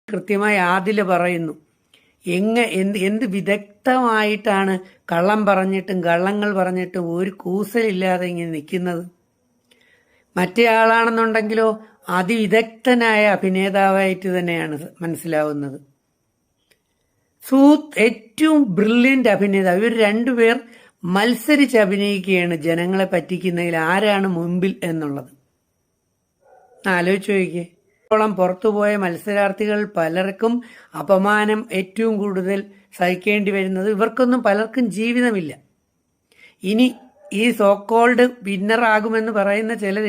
കൃത്യമായി ആദില പറയുന്നു. എന്ത് വിദഗ്ധമായിട്ടാണ് കള്ളം പറഞ്ഞിട്ടും കള്ളങ്ങൾ പറഞ്ഞിട്ടും ഒരു കൂസലില്ലാതെ ഇങ്ങനെ നിൽക്കുന്നത്. മറ്റേ ആളാണെന്നുണ്ടെങ്കിലോ അതിവിദഗ്ധനായ അഭിനേതാവായിട്ട് തന്നെയാണ് മനസ്സിലാവുന്നത്. ഏറ്റവും ബ്രില്യൻ്റ് അഭിനേതാവ്. ഇവർ രണ്ടുപേർ മത്സരിച്ച് അഭിനയിക്കുകയാണ് ജനങ്ങളെ പറ്റിക്കുന്നതിൽ ആരാണ് മുമ്പിൽ എന്നുള്ളത്. ആലോചിച്ച് നോക്കിയേ. പുറത്തുപോയ മത്സരാർത്ഥികൾ പലർക്കും അപമാനം ഏറ്റവും കൂടുതൽ സഹിക്കേണ്ടി വരുന്നത്. ഇവർക്കൊന്നും പലർക്കും ജീവിതമില്ല. ഇനി ഈ സോക്കോൾഡ് വിന്നറാകുമെന്ന് പറയുന്ന ചിലർ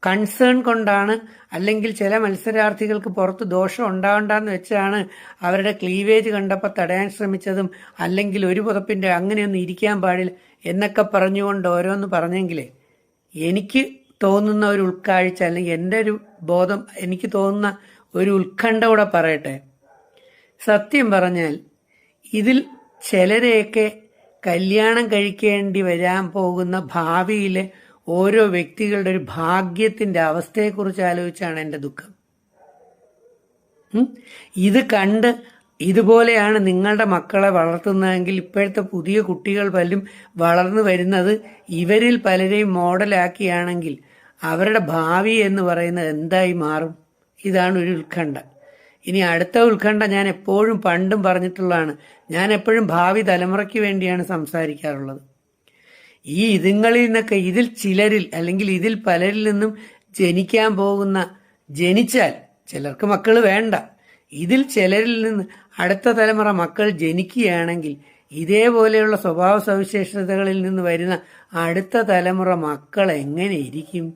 കൺസേൺ കൊണ്ടാണ്, അല്ലെങ്കിൽ ചില മത്സരാർത്ഥികൾക്ക് പുറത്ത് ദോഷം ഉണ്ടാവണ്ടെന്ന് വെച്ചാണ് അവരുടെ ക്ലീവേജ് കണ്ടപ്പോൾ തടയാൻ ശ്രമിച്ചതും, അല്ലെങ്കിൽ ഒരു പുതപ്പിൻ്റെ അങ്ങനെയൊന്നും ഇരിക്കാൻ പാടില്ല എന്നൊക്കെ പറഞ്ഞുകൊണ്ട് ഓരോന്ന് പറഞ്ഞെങ്കിലേ എനിക്ക് തോന്നുന്ന ഒരു ഉൾക്കാഴ്ച, അല്ലെങ്കിൽ എൻ്റെ ഒരു ബോധം, എനിക്ക് തോന്നുന്ന ഒരു ഉത്കണ്ഠ കൂടെ പറയട്ടെ. സത്യം പറഞ്ഞാൽ ഇതിൽ ചിലരെയൊക്കെ കല്യാണം കഴിക്കേണ്ടി വരാൻ പോകുന്ന ഭാവിയിലെ ഓരോ വ്യക്തികളുടെ ഒരു ഭാഗ്യത്തിന്റെ അവസ്ഥയെക്കുറിച്ച് ആലോചിച്ചാണ് എൻ്റെ ദുഃഖം. ഇത് കണ്ട് ഇതുപോലെയാണ് നിങ്ങളുടെ മക്കളെ വളർത്തുന്നതെങ്കിൽ ഇപ്പോഴത്തെ പുതിയ കുട്ടികൾ പലരും വളർന്നു വരുന്നത് ഇവരിൽ പലരെയും മോഡലാക്കിയാണെങ്കിൽ അവരുടെ ഭാവി എന്ന് പറയുന്നത് എന്തായി മാറും? ഇതാണ് ഒരു ഉത്കണ്ഠ. ഇനി അടുത്ത ഉത്കണ്ഠ ഞാൻ എപ്പോഴും പണ്ടും പറഞ്ഞിട്ടുള്ളതാണ്. ഞാൻ എപ്പോഴും ഭാവി തലമുറയ്ക്ക് വേണ്ടിയാണ് സംസാരിക്കാറുള്ളത്. ഈ ഇതുങ്ങളിൽ നിന്നൊക്കെ ഇതിൽ ചിലരിൽ, അല്ലെങ്കിൽ ഇതിൽ പലരിൽ നിന്നും ജനിക്കാൻ പോകുന്ന, ജനിച്ചാൽ ചിലർക്ക് മക്കൾ വേണ്ട, ഇതിൽ ചിലരിൽ നിന്ന് അടുത്ത തലമുറ മക്കൾ ജനിക്കുകയാണെങ്കിൽ ഇതേപോലെയുള്ള സ്വഭാവ സവിശേഷതകളിൽ നിന്ന് വരുന്ന അടുത്ത തലമുറ മക്കൾ എങ്ങനെ ഇരിക്കും?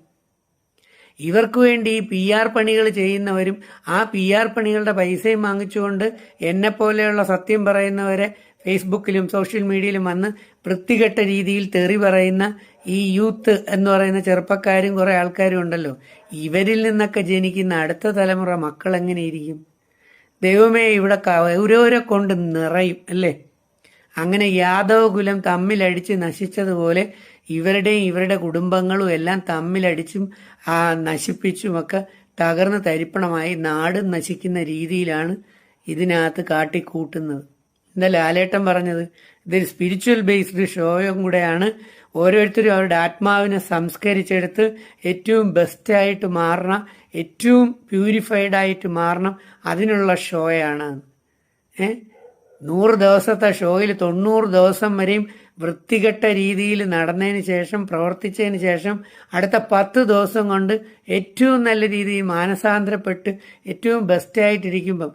ഇവർക്ക് വേണ്ടി ഈ PR പണികൾ ചെയ്യുന്നവരും ആ PR പണികളുടെ പൈസയും വാങ്ങിച്ചുകൊണ്ട് എന്നെപ്പോലെയുള്ള സത്യം പറയുന്നവരെ ഫേസ്ബുക്കിലും സോഷ്യൽ മീഡിയയിലും വന്ന് വൃത്തികെട്ട രീതിയിൽ തെറി പറയുന്ന ഈ യൂത്ത് എന്ന് പറയുന്ന ചെറുപ്പക്കാരും കുറെ ആൾക്കാരും ഉണ്ടല്ലോ, ഇവരിൽ നിന്നൊക്കെ ജനിക്കുന്ന അടുത്ത തലമുറ മക്കൾ എങ്ങനെ ഇരിക്കും? ദൈവമേ, ഇവിടെ ഓരോരെ കൊണ്ട് നിറയും അല്ലേ? അങ്ങനെ യാദവ കുലം തമ്മിലടിച്ച് നശിച്ചതുപോലെ ഇവരുടെയും ഇവരുടെ കുടുംബങ്ങളും എല്ലാം തമ്മിലടിച്ചും നശിപ്പിച്ചുമൊക്കെ തകർന്ന് തരിപ്പണമായി നാട് നശിക്കുന്ന രീതിയിലാണ് ഇതിനകത്ത് കാട്ടിക്കൂട്ടുന്നത്. എന്താ ലാലേട്ടൻ പറഞ്ഞത്? ഇതൊരു സ്പിരിച്വൽ ബേസ്ഡ് ഷോയും കൂടെയാണ്. ഓരോരുത്തരും അവരുടെ ആത്മാവിനെ സംസ്കരിച്ചെടുത്ത് ഏറ്റവും ബെസ്റ്റായിട്ട് മാറണം, ഏറ്റവും പ്യൂരിഫൈഡ് ആയിട്ട് മാറണം, അതിനുള്ള ഷോയാണ്. 100 ദിവസത്തെ ഷോയിൽ 90 ദിവസം വരെയും വൃത്തികെട്ട രീതിയിൽ നടന്നതിന് ശേഷം, പ്രവർത്തിച്ചതിന് ശേഷം അടുത്ത 10 ദിവസം കൊണ്ട് ഏറ്റവും നല്ല രീതിയിൽ മാനസാന്തരപ്പെട്ട് ഏറ്റവും ബെസ്റ്റായിട്ടിരിക്കുമ്പം